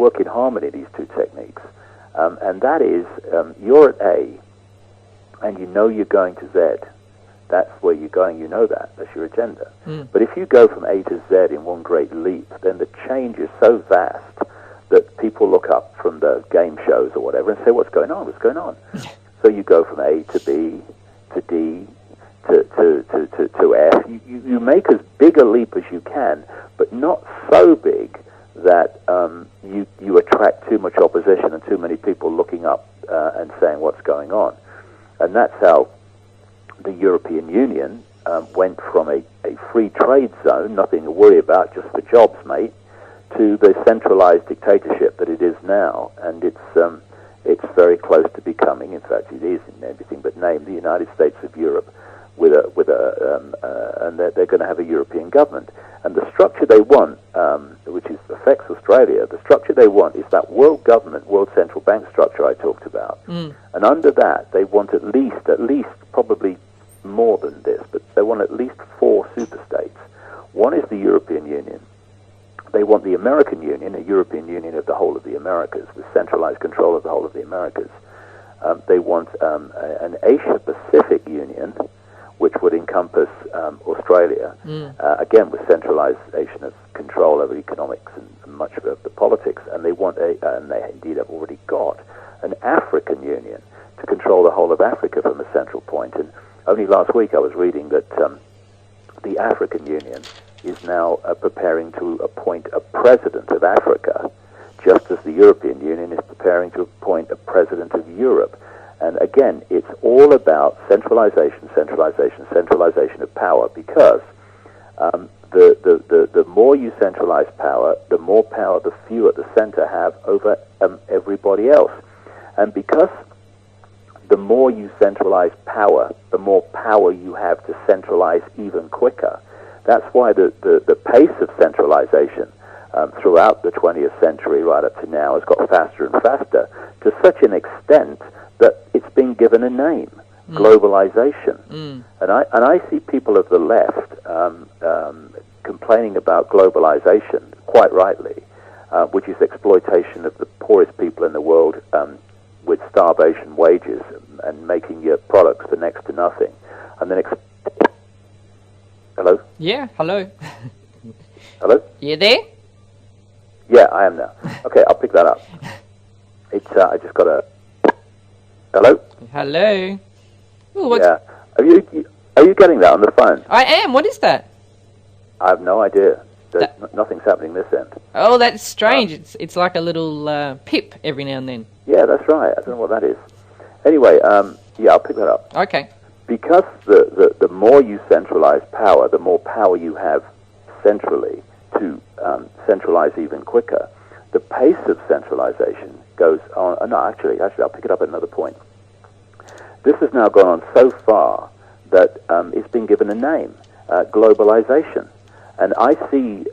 work in harmony, these two techniques. And that is, you're at A, and you know you're going to Z. That's where you're going, you know that. That's your agenda. But if you go from A to Z in one great leap, then the change is so vast that people look up from the game shows or whatever and say, what's going on? What's going on? So you go from A to B to D to F. You make as big a leap as you can, but not so big that you attract too much opposition and too many people looking up and saying what's going on. And that's how the European Union went from a free trade zone, nothing to worry about, just for jobs, mate, to the centralized dictatorship that it is now. And it's very close to becoming, in fact it is in everything but name, the United States of Europe, and they're going to have a European government. And the structure they want, which affects Australia, the structure they want is that world government, world central bank structure I talked about. And under that, they want at least, probably more than this, but they want at least 4 superstates. One is the European Union. They want the American Union, a European Union of the whole of the Americas, with centralized control of the whole of the Americas. They want an Asia-Pacific Union, which would encompass Australia, again with centralization of control over economics and much of the politics. And they want and they indeed have already got, an African Union to control the whole of Africa from a central point. And only last week I was reading that the African Union is now preparing to appoint a president of Africa, just as the European Union is preparing to appoint a president of Europe. And again, it's all about centralization of power, because the more you centralize power, the more power the few at the center have over everybody else. And because the more you centralize power, the more power you have to centralize even quicker. That's why the pace of centralization throughout the 20th century right up to now has got faster and faster, to such an extent that it's been given a name, globalization. And I see people of the left complaining about globalization, quite rightly, which is exploitation of the poorest people in the world with starvation wages and making your products for next to nothing. And then hello? Yeah, hello. Hello? You there? Yeah, I am now. Okay, I'll pick that up. It's I just got a... Hello? Hello. Ooh, yeah. Are you getting that on the phone? I am. What is that? I have no idea. Nothing's happening this end. Oh, that's strange. It's like a little pip every now and then. Yeah, that's right. I don't know what that is. Anyway, yeah, I'll pick that up. Okay. Because the more you centralize power, the more power you have centrally to centralize even quicker. The pace of centralization goes on. No, actually, I'll pick it up at another point. This has now gone on so far that it's been given a name, globalization. And I see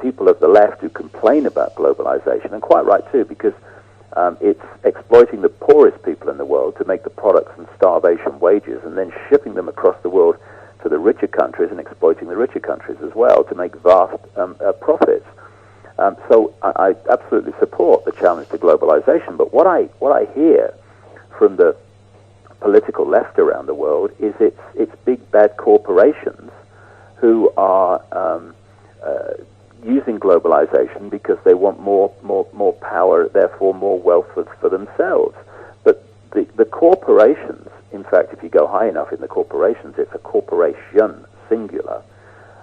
people of the left who complain about globalization, and quite right too, because it's exploiting the poorest people in the world to make the products and starvation wages, and then shipping them across the world to the richer countries and exploiting the richer countries as well to make vast profits. So I absolutely support the challenge to globalization. But what I hear from the political left around the world is it's big bad corporations who are using globalization because they want more power, therefore more wealth for themselves. But the corporations, in fact, if you go high enough in the corporations, it's a corporation, singular.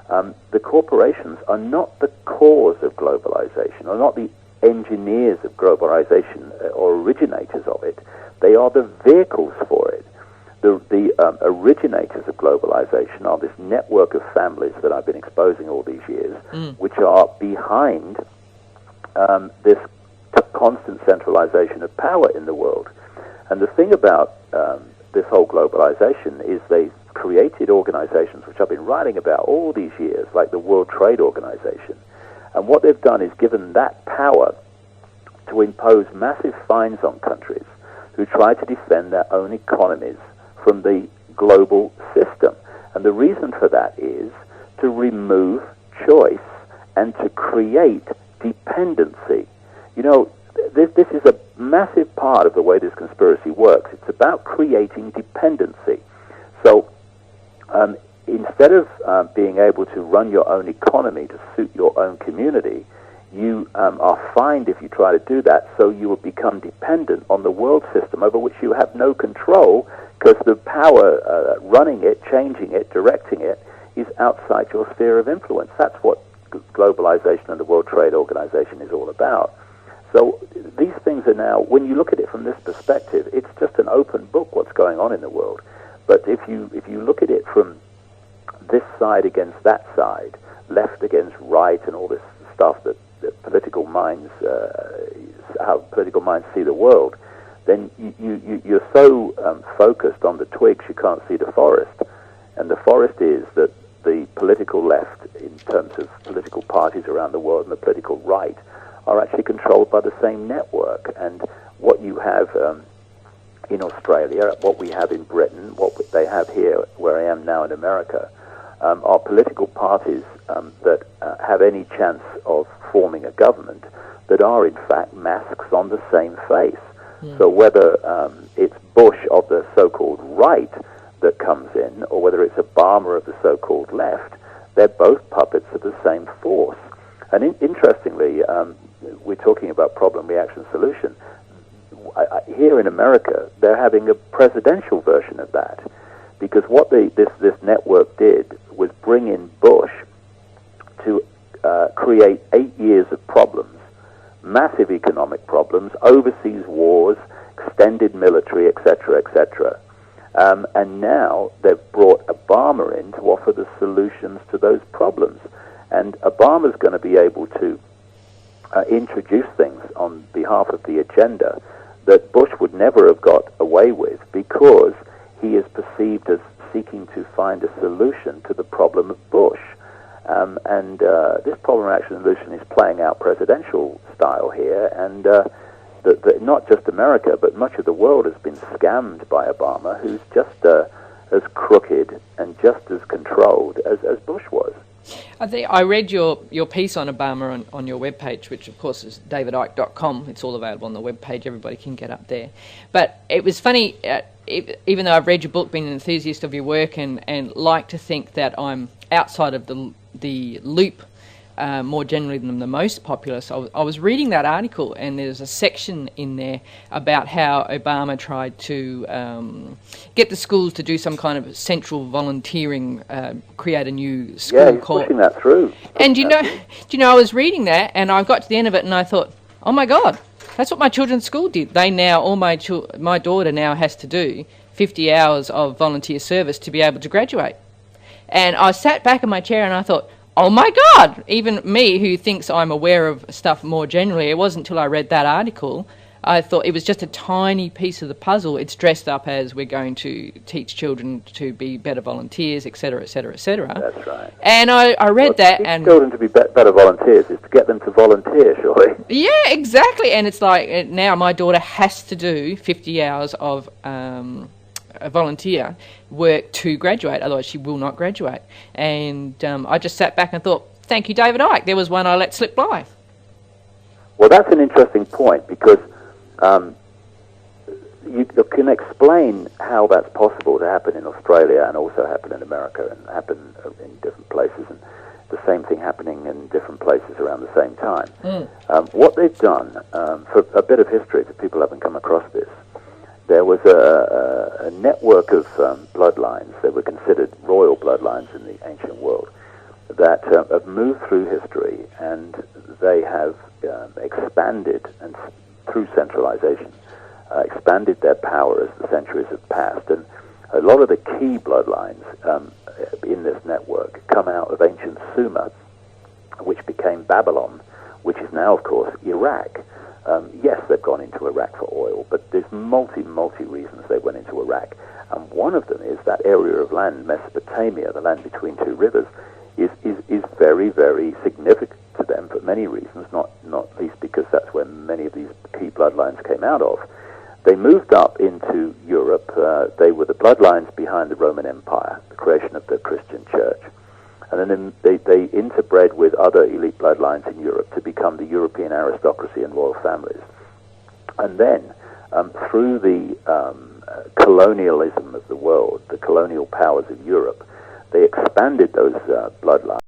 The corporations are not the cause of globalization, are not the engineers of globalization or originators of it. They are the vehicles for it. The originators of globalization are this network of families that I've been exposing all these years, which are behind this constant centralization of power in the world. And the thing about this whole globalization is they've created organizations which I've been writing about all these years, like the World Trade Organization. And what they've done is given that power to impose massive fines on countries who try to defend their own economies from the global system. And the reason for that is to remove choice and to create dependency. this is a massive part of the way this conspiracy works. It's about creating dependency. So instead of being able to run your own economy to suit your own community, you are fined if you try to do that, so you will become dependent on the world system over which you have no control, because the power running it, changing it, directing it, is outside your sphere of influence. That's what globalization and the World Trade Organization is all about. So these things are now, when you look at it from this perspective, it's just an open book what's going on in the world. But if you look at it from this side against that side, left against right, and all this stuff that political minds, how political minds see the world, then you're so focused on the twigs you can't see the forest. And the forest is that the political left, in terms of political parties around the world, and the political right, are actually controlled by the same network. And what you have in Australia, what we have in Britain, what they have here, where I am now in America, are political parties that have any chance of forming a government that are, in fact, masks on the same face. Yeah. So whether it's Bush of the so-called right that comes in, or whether it's Obama of the so-called left, they're both puppets of the same force. And interestingly, we're talking about problem, reaction, solution. Here in America, they're having a presidential version of that, because what this network did was bring in Bush to create 8 years of problems, massive economic problems, overseas wars, extended military, etc., etc. And now they've brought Obama in to offer the solutions to those problems. And Obama's going to be able to introduce things on behalf of the agenda that Bush would never have got away with, because he is perceived as seeking to find a solution to the problem of Bush. And this problem action solution is playing out presidential style here, and not just America, but much of the world has been scammed by Obama, who's just as crooked and just as controlled as Bush was. I read your piece on Obama on your webpage, which of course is davidicke.com. It's all available on the webpage. Everybody can get up there. But it was funny, even though I've read your book, been an enthusiast of your work, and like to think that I'm outside of the loop more generally than the most popular. So I was reading that article, and there's a section in there about how Obama tried to get the schools to do some kind of central volunteering, create a new school. Yeah, he's pushing that through. And do you know, I was reading that, and I got to the end of it, and I thought, oh my God, that's what my children's school did. They now, my daughter now has to do 50 hours of volunteer service to be able to graduate. And I sat back in my chair and I thought, oh my God, even me who thinks I'm aware of stuff more generally, it wasn't until I read that article, I thought it was just a tiny piece of the puzzle. It's dressed up as we're going to teach children to be better volunteers, etc., etc., etc. That's right. And I read that, and children to be better volunteers is to get them to volunteer, surely. Yeah, exactly. And it's like now my daughter has to do 50 hours of a volunteer work to graduate, otherwise she will not graduate. And I just sat back and thought, thank you, David Icke. There was one I let slip by. Well, that's an interesting point, because you can explain how that's possible to happen in Australia and also happen in America and happen in different places, and the same thing happening in different places around the same time. What they've done, for a bit of history, if people haven't come across this, there was a network of bloodlines that were considered royal bloodlines in the ancient world that have moved through history, and they have expanded, and through centralization, expanded their power as the centuries have passed. And a lot of the key bloodlines in this network come out of ancient Sumer, which became Babylon, which is now, of course, Iraq. Yes, they've gone into Iraq for oil, but there's multi reasons they went into Iraq. And one of them is that area of land, Mesopotamia, the land between two rivers, is very, very significant to them for many reasons, not least because that's where many of these key bloodlines came out of. They moved up into Europe. They were the bloodlines behind the Roman Empire, the creation of the Christian church. And then they interbred with other elite bloodlines in Europe to become the European aristocracy and royal families. And then, through the colonialism of the world, the colonial powers of Europe, they expanded those bloodlines